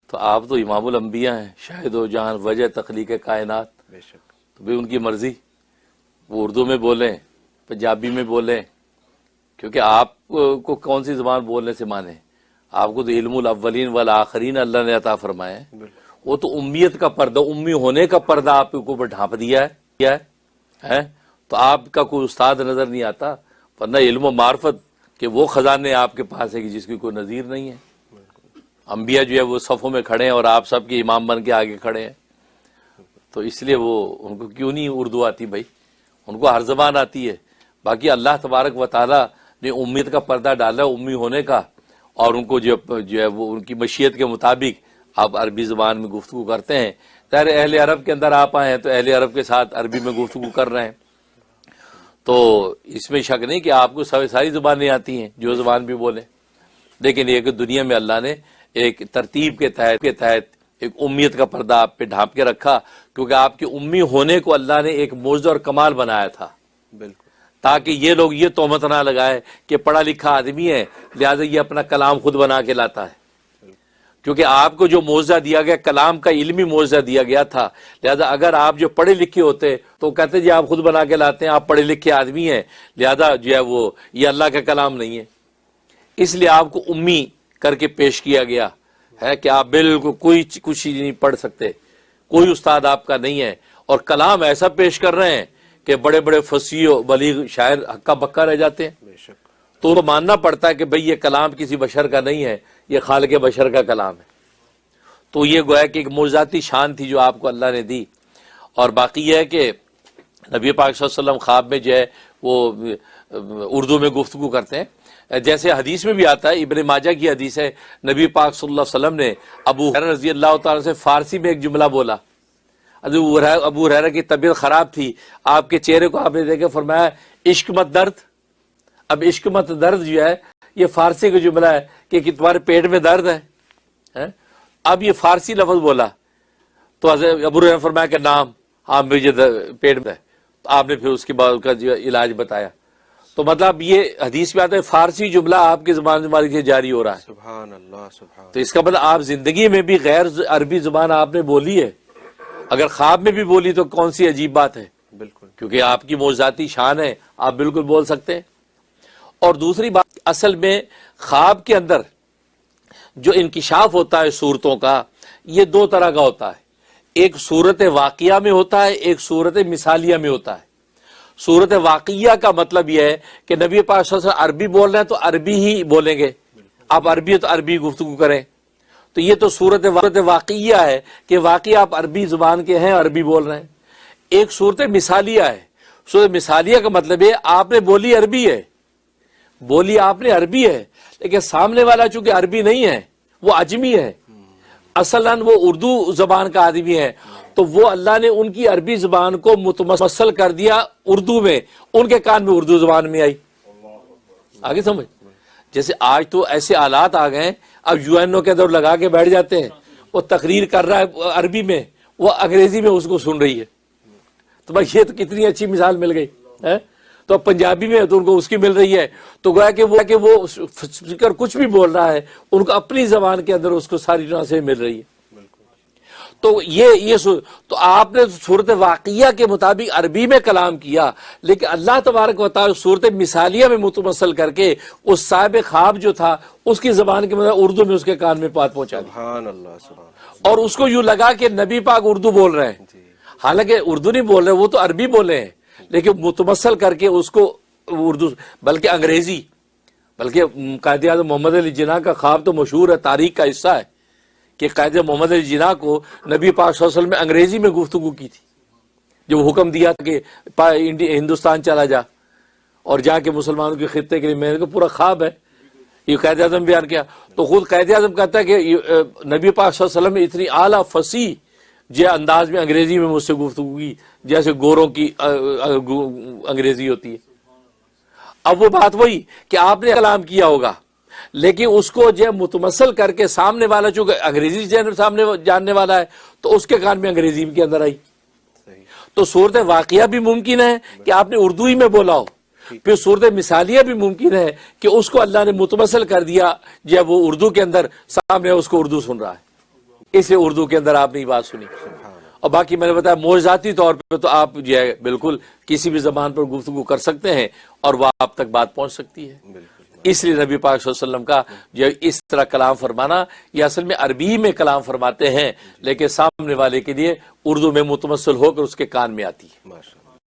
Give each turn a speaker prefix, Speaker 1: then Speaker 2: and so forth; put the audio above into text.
Speaker 1: تو آپ تو امام الانبیاء ہیں، شاہد و جہان، وجہ تخلیق کائنات.
Speaker 2: بے شک.
Speaker 1: تو بھی ان کی مرضی، وہ اردو میں بولیں، پنجابی میں بولیں، کیونکہ آپ کو کون سی زبان بولنے سے مانے؟ آپ کو تو علم الاولین والآخرین اللہ نے عطا فرمایا ہے. وہ تو امیت کا پردہ، امی ہونے کا پردہ آپ کے اوپر ڈھانپ دیا ہے. تو آپ کا کوئی استاد نظر نہیں آتا، ورنہ علم و معرفت کہ وہ خزانے آپ کے پاس ہے کہ جس کی کوئی نظیر نہیں ہے. انبیاء جو ہے وہ صفوں میں کھڑے ہیں اور آپ سب کے امام بن کے آگے کھڑے ہیں. تو اس لیے وہ ان کو کیوں نہیں اردو آتی بھائی؟ ان کو ہر زبان آتی ہے. باقی اللہ تبارک و تعالی نے امیت کا پردہ ڈالا امی ہونے کا، اور ان کو جو ہے وہ ان کی مشیت کے مطابق آپ عربی زبان میں گفتگو کرتے ہیں. ظاہر اہل عرب کے اندر آپ آئے ہیں تو اہل عرب کے ساتھ عربی میں گفتگو کر رہے ہیں، تو اس میں شک نہیں کہ آپ کو ساری زبانیں آتی ہیں، جو زبان بھی بولیں. لیکن یہ کہ دنیا میں اللہ نے ایک ترتیب کے تحت ایک امیت کا پردہ آپ پہ ڈھانپ کے رکھا، کیونکہ آپ کے امی ہونے کو اللہ نے ایک معجزہ اور کمال بنایا تھا.
Speaker 2: بالکل.
Speaker 1: تاکہ یہ لوگ یہ تہمت نہ لگائے کہ پڑھا لکھا آدمی ہے لہٰذا یہ اپنا کلام خود بنا کے لاتا ہے. کیونکہ آپ کو جو معجزہ دیا گیا کلام کا علمی معجزہ دیا گیا تھا، لہذا اگر آپ جو پڑھے لکھے ہوتے تو کہتے جی آپ خود بنا کے لاتے ہیں، آپ پڑھے لکھے آدمی ہیں لہذا جو ہے وہ یہ اللہ کا کلام نہیں ہے. اس لیے آپ کو امی کر کے پیش کیا گیا ہے کہ آپ بالکل کوئی کچھ نہیں پڑھ سکتے، کوئی استاد آپ کا نہیں ہے، اور کلام ایسا پیش کر رہے ہیں کہ بڑے بڑے فصیح و بلیغ شاعر ہکا بکا رہ جاتے ہیں. تو ماننا پڑتا ہے کہ بھئی یہ کلام کسی بشر کا نہیں ہے، یہ خالق بشر کا کلام ہے. تو یہ گویا کہ ایک معجزاتی شان تھی جو آپ کو اللہ نے دی. اور باقی یہ ہے کہ نبی پاک صلی اللہ علیہ وسلم خواب میں جو ہے وہ اردو میں گفتگو کرتے ہیں. جیسے حدیث میں بھی آتا ہے، ابن ماجہ کی حدیث ہے، نبی پاک صلی اللہ علیہ وسلم نے ابو ہریرہ رضی اللہ تعالیٰ سے فارسی میں ایک جملہ بولا. ابو ہریرہ کی طبیعت خراب تھی، آپ کے چہرے کو آپ نے دیکھا، فرمایا عشق مت درد. اب عشق مت درد جو ہے یہ فارسی کا جملہ ہے کہ تمہارے پیٹ میں درد ہے. اب یہ فارسی لفظ بولا تو ابو ہریرہ نے فرمایا کہ نام، ہاں مجھے پیٹ میں ہے. تو آپ نے پھر اس کے بعد اس کا علاج بتایا. تو مطلب یہ حدیث میں آتا ہے فارسی جملہ آپ کی زبان سے جاری ہو رہا ہے.
Speaker 2: سبحان اللہ، سبحان.
Speaker 1: تو اس کا مطلب آپ زندگی میں بھی غیر عربی زبان آپ نے بولی ہے، اگر خواب میں بھی بولی تو کون سی عجیب بات ہے.
Speaker 2: بالکل.
Speaker 1: کیونکہ آپ کی معجزاتی شان ہے، آپ بالکل بول سکتے ہیں. اور دوسری بات، اصل میں خواب کے اندر جو انکشاف ہوتا ہے صورتوں کا یہ دو طرح کا ہوتا ہے. ایک صورت واقعہ میں ہوتا ہے، ایک صورت مثالیہ میں ہوتا ہے. صورت واقعہ کا مطلب یہ ہے کہ نبی پاک صلی اللہ علیہ وسلم عربی بول رہے ہیں تو عربی ہی بولیں گے، آپ عربی ہے تو عربی گفتگو کریں. تو یہ تو صورت واقعہ ہے کہ واقعی آپ عربی زبان کے ہیں، عربی بول رہے ہیں. ایک صورت مثالیہ ہے. صورت مثالیہ کا مطلب ہے آپ نے بولی عربی ہے، بولی آپ نے عربی ہے، لیکن سامنے والا چونکہ عربی نہیں ہے، وہ عجمی ہے، اصلاً وہ اردو زبان کا آدمی ہے. تو وہ اللہ نے ان کی عربی زبان کو متمثل کر دیا اردو میں، ان کے کان میں اردو زبان میں آئی. آگے سمجھ. جیسے آج تو ایسے آلات آ گئے، اب یو این او کے اندر لگا کے بیٹھ جاتے ہیں، وہ تقریر کر رہا ہے عربی میں، وہ انگریزی میں اس کو سن رہی ہے. تو بھائی یہ تو کتنی اچھی مثال مل گئی ہے. تو اب پنجابی میں تو ان کو اس کی مل رہی ہے. تو گویا کہ وہ اسپیکر کچھ بھی بول رہا ہے، ان کو اپنی زبان کے اندر اس کو ساری طرح سے مل رہی ہے. تو تو آپ نے صورت واقعہ کے مطابق عربی میں کلام کیا، لیکن اللہ تبارک و تعالی صورت مثالیہ میں متمثل کر کے اس صاحب خواب جو تھا اس کی زبان کے مطابق اردو میں اس کے کان میں بات پہنچا دی.
Speaker 2: سبحان اللہ، سبحان.
Speaker 1: اور اس کو یوں لگا کہ نبی پاک اردو بول رہے ہیں، حالانکہ اردو نہیں بول رہے، وہ تو عربی بولے ہیں، لیکن متمثل کر کے اس کو اردو، بلکہ انگریزی، بلکہ قائد اعظم محمد علی جناح کا خواب تو مشہور ہے، تاریخ کا حصہ ہے کہ قائد محمد علی جناح کو نبی پاک صلی اللہ علیہ وسلم نے انگریزی میں گفتگو کی تھی، جو حکم دیا تھا کہ ہندوستان چلا جا اور جا کے مسلمانوں کے خطے کے لیے. میں نے پورا خواب ہے، یہ قائد اعظم بیان کیا. تو خود قائد اعظم کہتا ہے کہ نبی پاک صلی اللہ علیہ وسلم نے اتنی اعلیٰ فصیح جو انداز میں انگریزی میں مجھ سے گفتگو کی جیسے گوروں کی انگریزی ہوتی ہے. اب وہ بات وہی کہ آپ نے کلام کیا ہوگا، لیکن اس کو جو متمثل کر کے سامنے والا چونکہ انگریزی سامنے جاننے والا ہے تو اس کے کان میں انگریزی کے اندر آئی. تو صورت واقعہ بھی ممکن ہے کہ آپ نے اردو ہی میں بولا ہو، پھر صورت مثالیہ بھی ممکن ہے کہ اس کو اللہ نے متمثل کر دیا جب وہ اردو کے اندر سامنے اس کو اردو سن رہا ہے. اس لیے اردو کے اندر آپ نے یہ بات سنی. اور باقی میں نے بتایا معجزاتی طور پہ تو آپ جو ہے بالکل کسی بھی زبان پر گفتگو کر سکتے ہیں اور وہ آپ تک بات پہنچ سکتی ہے. اس لیے نبی پاک صلی اللہ علیہ وسلم کا جو اس طرح کلام فرمانا یہ اصل میں عربی میں کلام فرماتے ہیں لیکن سامنے والے کے لیے اردو میں متمثل ہو کر اس کے کان میں آتی ہے.
Speaker 2: ماشاء اللہ.